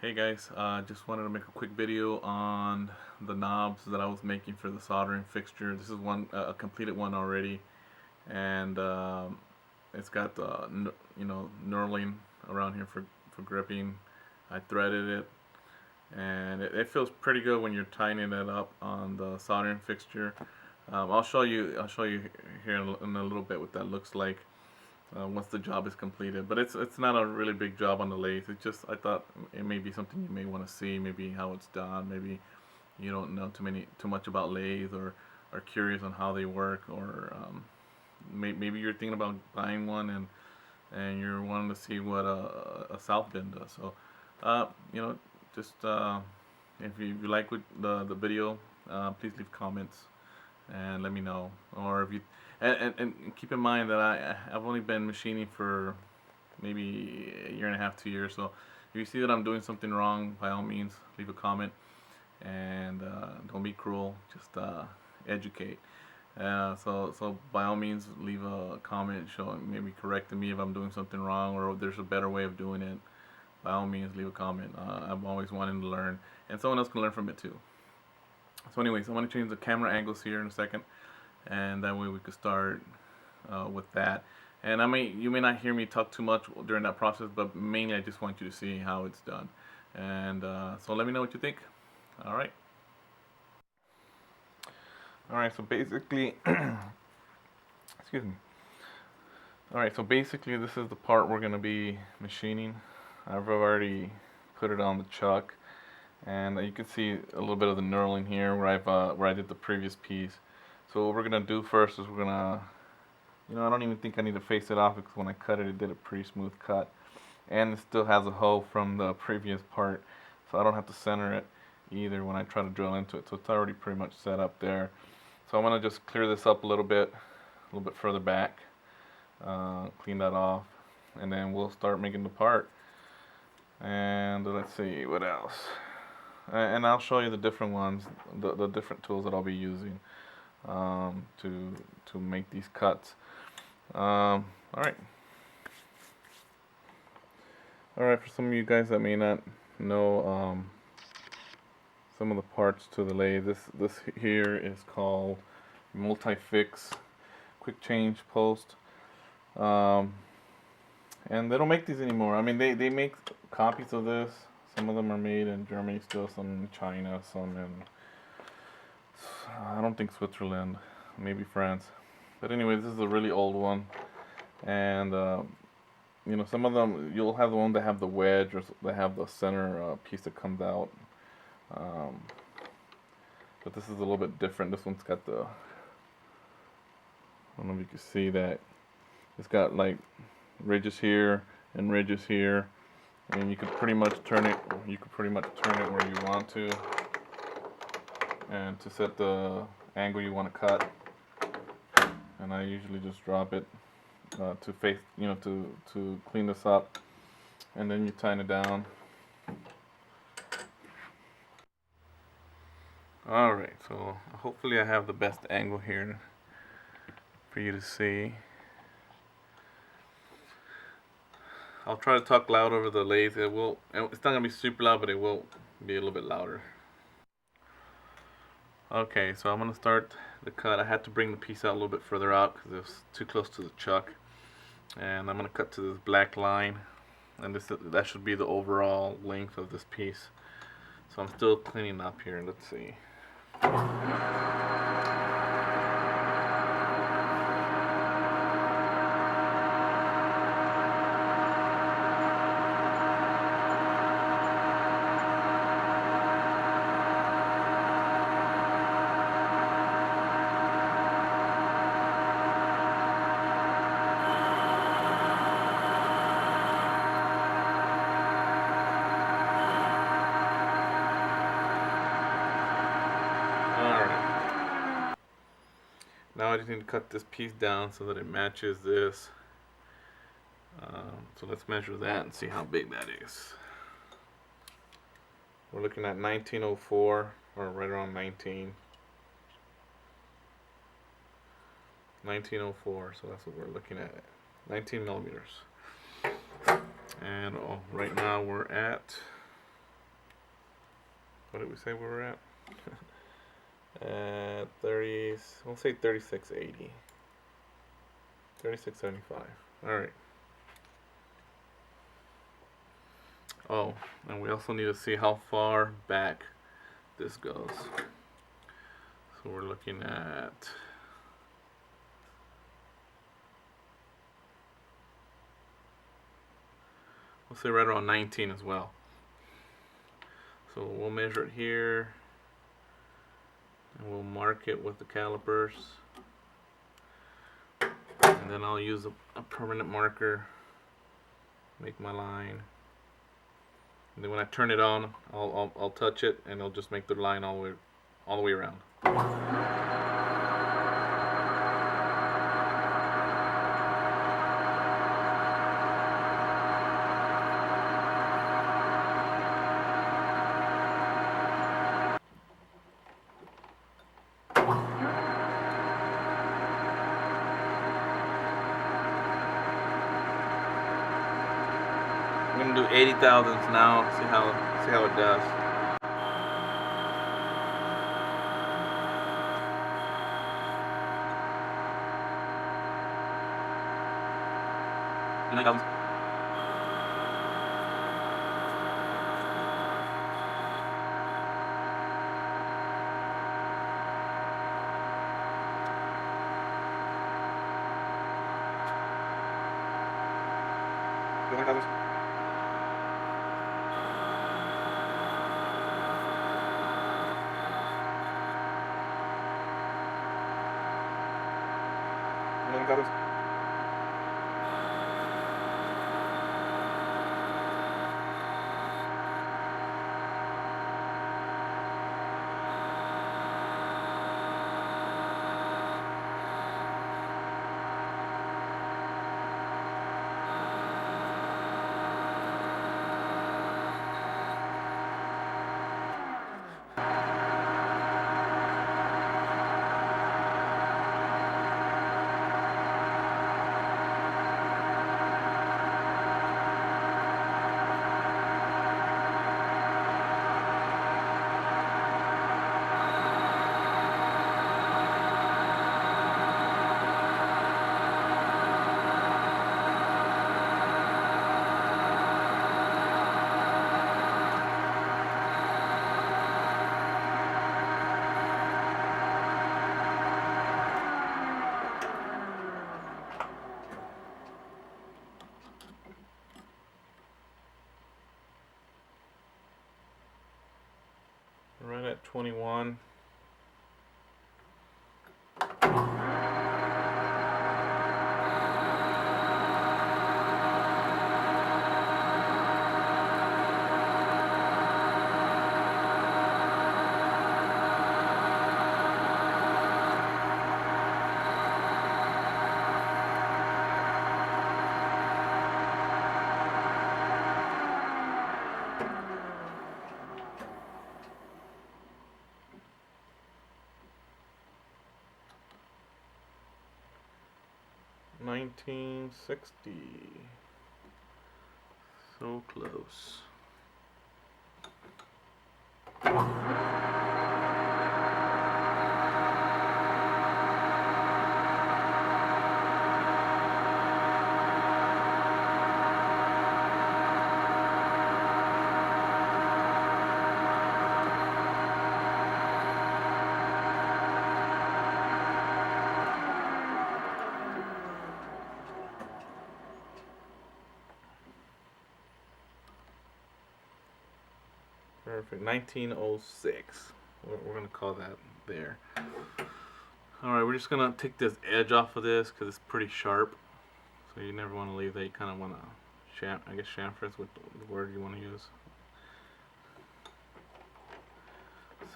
Hey guys, just wanted to make a quick video on the knobs that I was making for the soldering fixture. This is one a completed one already, and it's got the knurling around here for gripping. I threaded it, and it feels pretty good when you're tightening it up on the soldering fixture. I'll show you here in a little bit what that looks like once the job is completed. But it's not a really big job on the lathe. It's just I thought it may be something you may want to see, maybe how it's done. Maybe you don't know too much about lathe or are curious on how they work, or maybe you're thinking about buying one and you're wanting to see what a south bend does. So uh, you know just if you like the video, please leave comments and let me know. Or if you and keep in mind that I've only been machining for maybe a year and a half, 2 years. So if you see that I'm doing something wrong, by all means leave a comment, and don't be cruel. Just educate. So by all means leave a comment showing, maybe correcting me if I'm doing something wrong, or if there's a better way of doing it. By all means leave a comment. I'm always wanting to learn, and someone else can learn from it too. So anyways, I'm going to change the camera angles here in a second, and that way we could start with that. And you may not hear me talk too much during that process, but mainly I just want you to see how it's done. And so let me know what you think. All right. All right. So basically, excuse me. All right. So basically, this is the part we're going to be machining. I've already put it on the chuck, and you can see a little bit of the knurling here where I did the previous piece. So what we're gonna do first is we're gonna, I don't even think I need to face it off, because when I cut it, it did a pretty smooth cut, and it still has a hole from the previous part, so I don't have to center it either when I try to drill into it. So it's already pretty much set up there. So I'm gonna just clear this up a little bit further back, clean that off, and then we'll start making the part. And let's see what else. And I'll show you the different ones, the different tools that I'll be using to make these cuts. All right. All right. For some of you guys that may not know some of the parts to the lathe, this here is called multi-fix quick change post. And they don't make these anymore. I mean, they make copies of this. Some of them are made in Germany still, some in China, some in, I don't think Switzerland, maybe France. But anyway, this is a really old one. And, some of them, you'll have the one that have the wedge, or they have the center piece that comes out. But this is a little bit different. This one's got the, I don't know if you can see that. It's got like ridges here and ridges here. And you could pretty much turn it where you want to, and to set the angle you want to cut. And I usually just drop it to face, to clean this up, and then you tighten it down. All right, so hopefully I have the best angle here for you to see. I'll try to talk loud over the lathe. It's not gonna be super loud, but it will be a little bit louder. Okay, so I'm gonna start the cut. I had to bring the piece out a little bit further out because it was too close to the chuck. And I'm gonna cut to this black line, and that should be the overall length of this piece. So I'm still cleaning up here. Let's see. Now I just need to cut this piece down so that it matches this. So let's measure that and see how big that is. We're looking at 1904, or right around 1904, so that's what we're looking at, 19 millimeters. And right now we're at What did we say we were at? At 30, we'll say 3680. 3675. Alright. Oh, and we also need to see how far back this goes. So we're looking at we'll say right around 19 as well. So we'll measure it here and we'll mark it with the calipers. And then I'll use a permanent marker, make my line. And then when I turn it on, I'll touch it and it'll just make the line all the way around. I'm gonna do 80 thousandths now. See how it does. You know, right at 21. $19.60. So close. Perfect. 1906. We're going to call that there. Alright, we're just going to take this edge off of this because it's pretty sharp. So you never want to leave that. You kind of want to, I guess chamfer is what the word you want to use.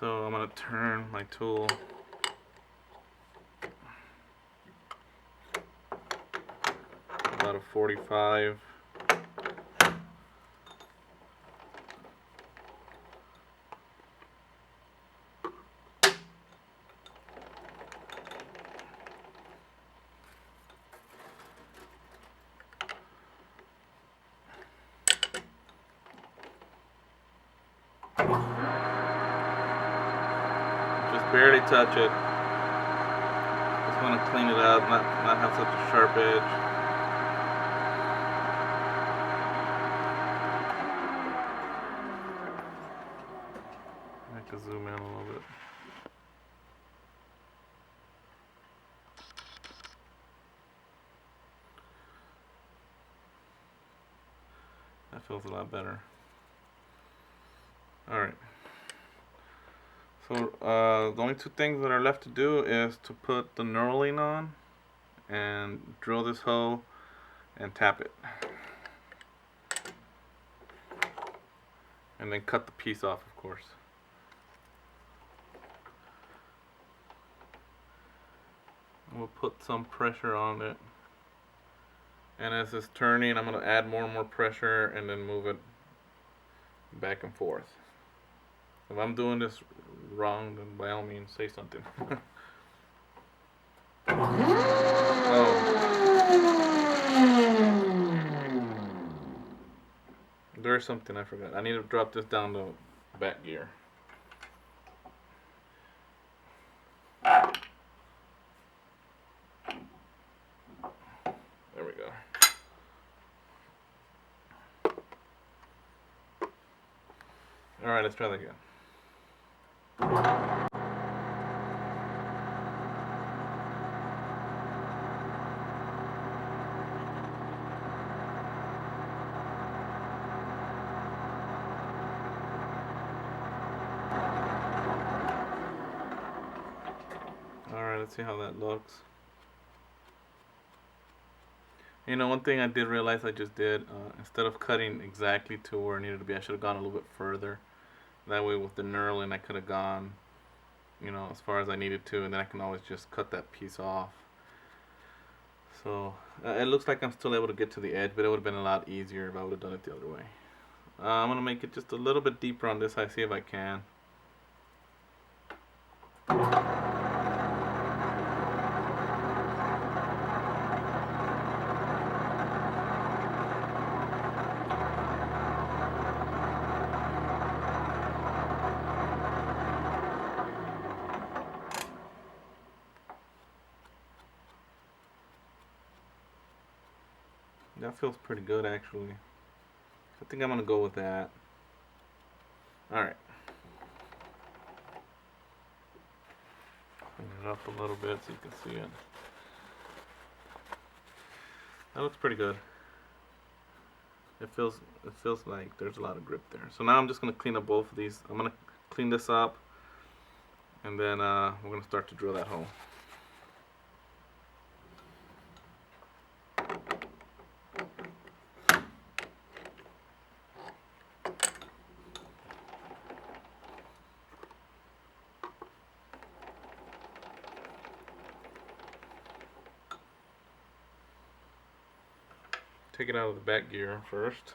So I'm going to turn my tool about a 45. barely touch it. Just want to clean it up, not have such a sharp edge. I have to zoom in a little bit. That feels a lot better. Alright. So the only two things that are left to do is to put the knurling on and drill this hole and tap it. And then cut the piece off, of course. We'll put some pressure on it. And as it's turning, I'm going to add more and more pressure and then move it back and forth. If I'm doing this wrong, then by all means say something. Oh. There's something I forgot. I need to drop this down to back gear. There we go. Alright, let's try that again. Alright, let's see how that looks. You know, one thing I did realize I just did, instead of cutting exactly to where it needed to be, I should have gone a little bit further. That way with the knurling I could have gone, you know, as far as I needed to, and then I can always just cut that piece off. So, it looks like I'm still able to get to the edge, but it would have been a lot easier if I would have done it the other way. I'm going to make it just a little bit deeper on this side, see if I can. That feels pretty good, actually. I think I'm going to go with that. Alright. Clean it up a little bit so you can see it. That looks pretty good. It feels like there's a lot of grip there. So now I'm just going to clean up both of these. I'm going to clean this up, and then we're going to start to drill that hole. Take it out of the back gear first.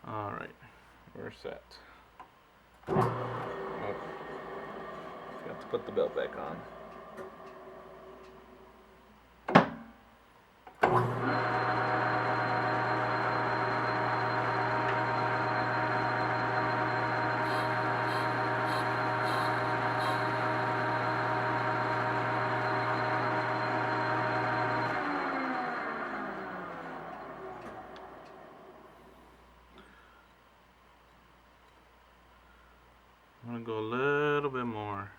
Alright, we're set. Oh, forgot to put the belt back on. I'm going to go a little bit more.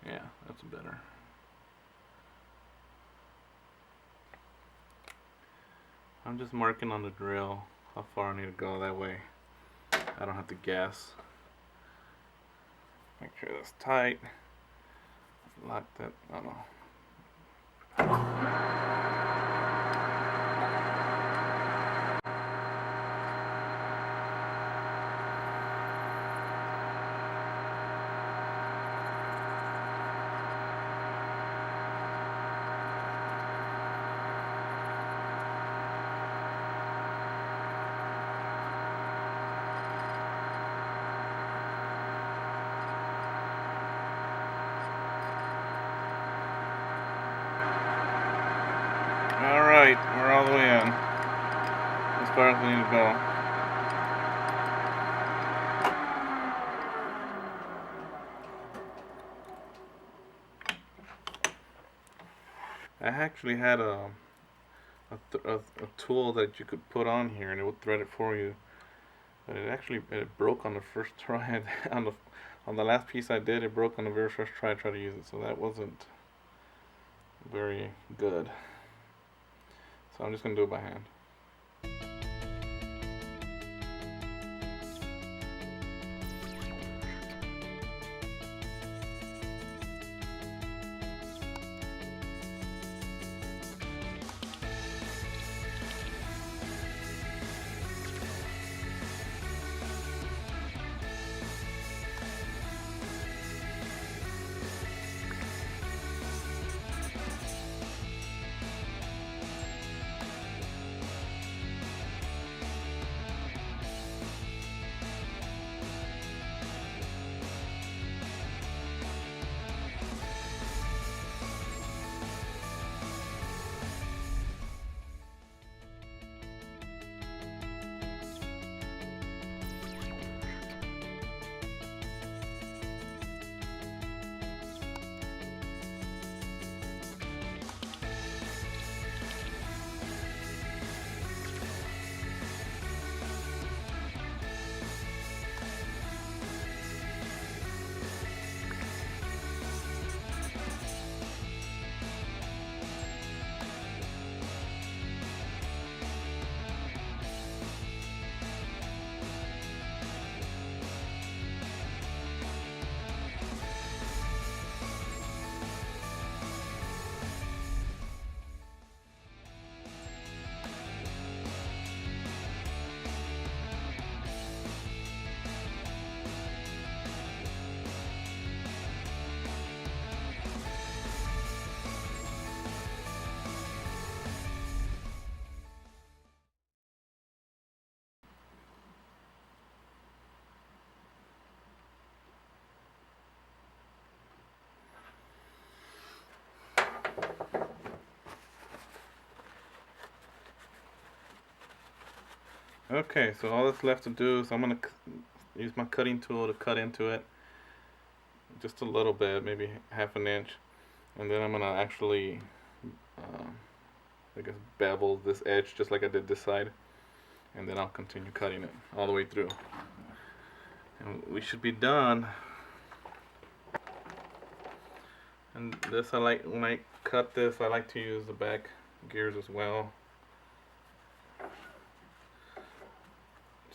Yeah, that's better. I'm just marking on the drill how far I need to go, that way I don't have to guess. Make sure that's tight. Lock that, I don't know. far as we need to go. I actually had a tool that you could put on here and it would thread it for you, but it broke on the first try. On the last piece I did, it broke on the very first try I tried to use it, so that wasn't very good. So I'm just gonna do it by hand. Okay, so all that's left to do is I'm going to use my cutting tool to cut into it just a little bit, maybe half an inch, and then I'm going to actually, I guess, bevel this edge just like I did this side, and then I'll continue cutting it all the way through. And we should be done. And this, when I cut this, I like to use the back gears as well.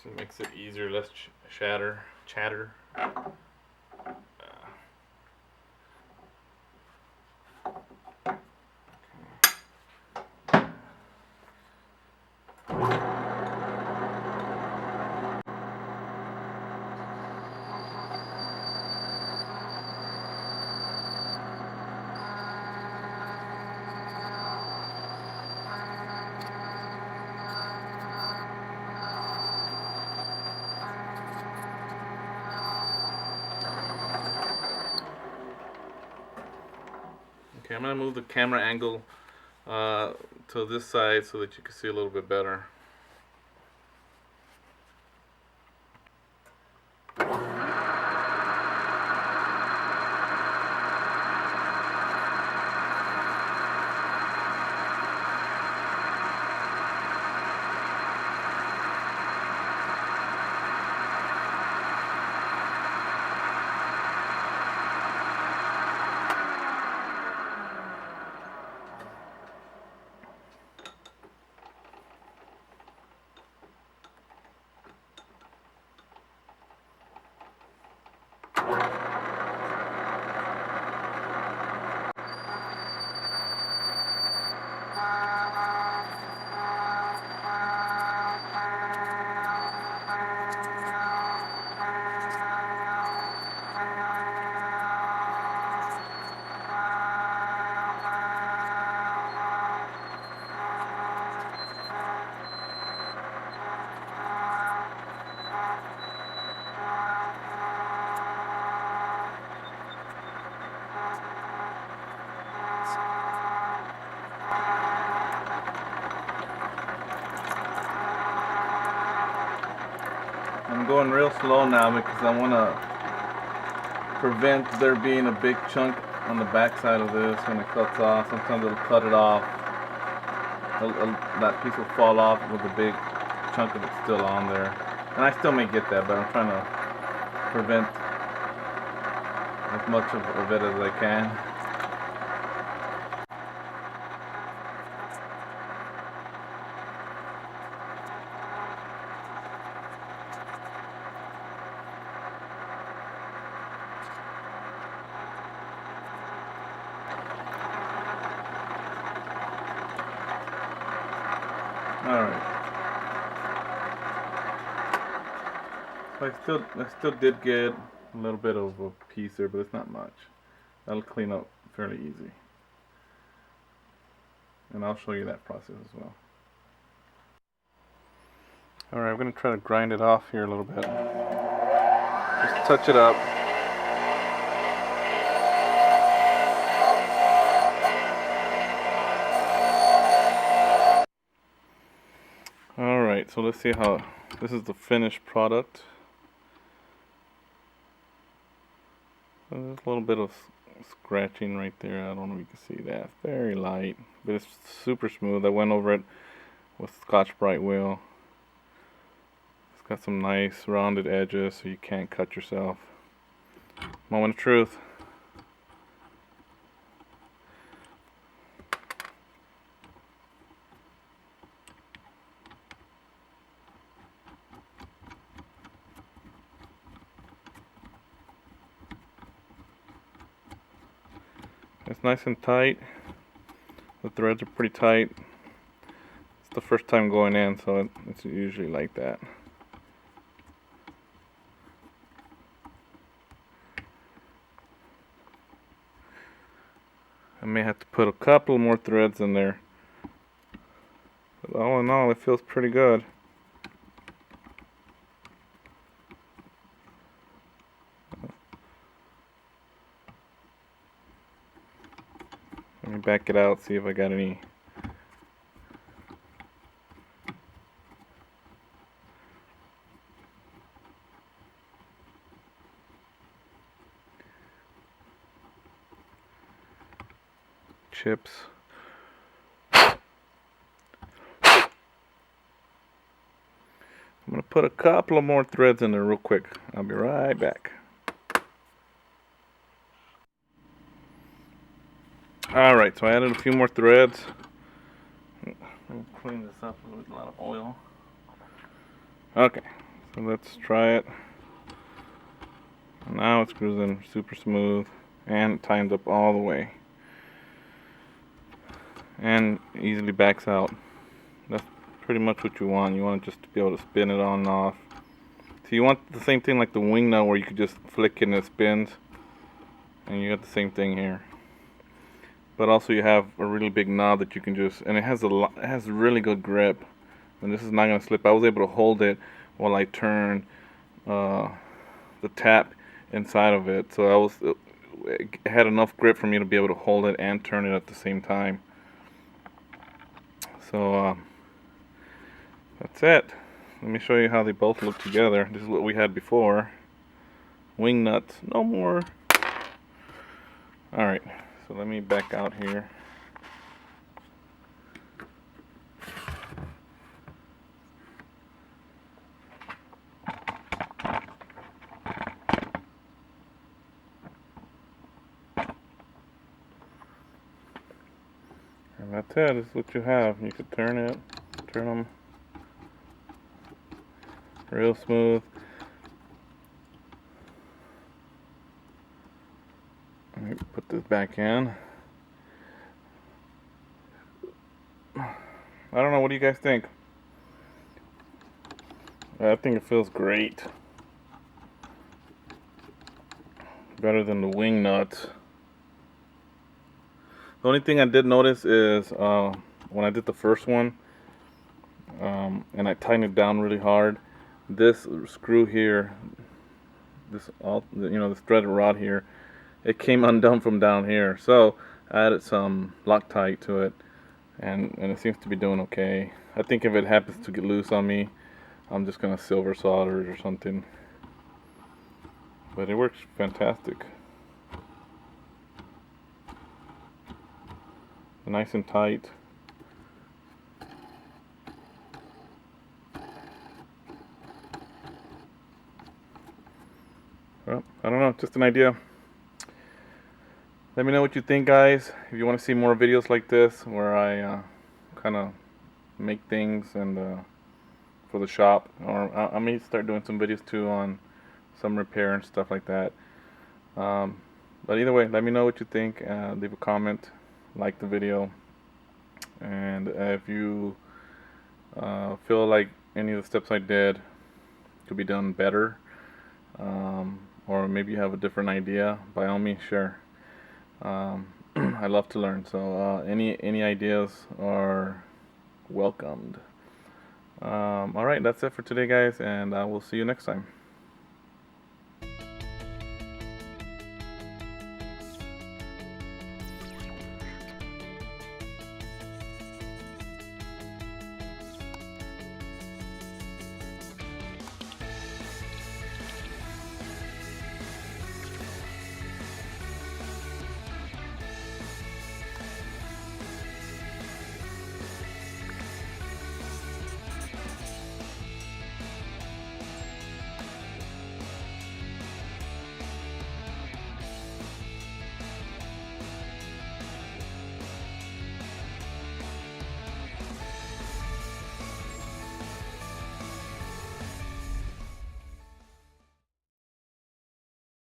It makes it easier, less chatter. Okay, I'm going to move the camera angle to this side so that you can see a little bit better. I'm going real slow now because I want to prevent there being a big chunk on the back side of this when it cuts off. Sometimes it'll cut it off. That piece will fall off with a big chunk of it still on there. And I still may get that, but I'm trying to prevent as much of it as I can. Alright. So I still did get a little bit of a piece there, but it's not much. That'll clean up fairly easy. And I'll show you that process as well. Alright, I'm going to try to grind it off here a little bit. Just touch it up. Alright, so let's see how this is the finished product. There's a little bit of scratching right there. I don't know if you can see that. Very light, but it's super smooth. I went over it with Scotch-Brite wheel. It's got some nice rounded edges so you can't cut yourself. Moment of truth. It's nice and tight. The threads are pretty tight. It's the first time going in, so it's usually like that. I may have to put a couple more threads in there. But all in all, it feels pretty good. Let me back it out, see if I got any chips. I'm going to put a couple of more threads in there real quick. I'll be right back. Alright, so I added a few more threads. Let me clean this up with a lot of oil. Okay, so let's try it. Now it's cruising super smooth and it tightens up all the way. And easily backs out. That's pretty much what you want. You want it just to be able to spin it on and off. So you want the same thing like the wing nut where you could just flick it and it spins. And you got the same thing here. But also you have a really big knob that you can just, and it has really good grip, and this is not going to slip. I was able to hold it while I turned the tap inside of it, so it had enough grip for me to be able to hold it and turn it at the same time. So that's it. Let me show you how they both look together. This is what we had before. Wing nuts, no more. Alright. So let me back out here. And that's it. This is what you have. You could turn them real smooth. Let me put this back in. I don't know, what do you guys think? I think it feels great. Better than the wing nuts. The only thing I did notice is when I did the first one and I tightened it down really hard, this screw here, this threaded rod here, it came undone from down here, so I added some Loctite to it, and it seems to be doing okay. I think if it happens to get loose on me, I'm just gonna silver solder it or something. But it works fantastic. Nice and tight. Well, I don't know, just an idea. Let me know what you think, guys. If you want to see more videos like this where I kind of make things and for the shop, or I may start doing some videos too on some repair and stuff like that. But either way, let me know what you think. Leave a comment, like the video, and if you feel like any of the steps I did could be done better, or maybe you have a different idea, by all means share. I love to learn, so any ideas are welcomed. Alright, that's it for today, guys, and I will see you next time.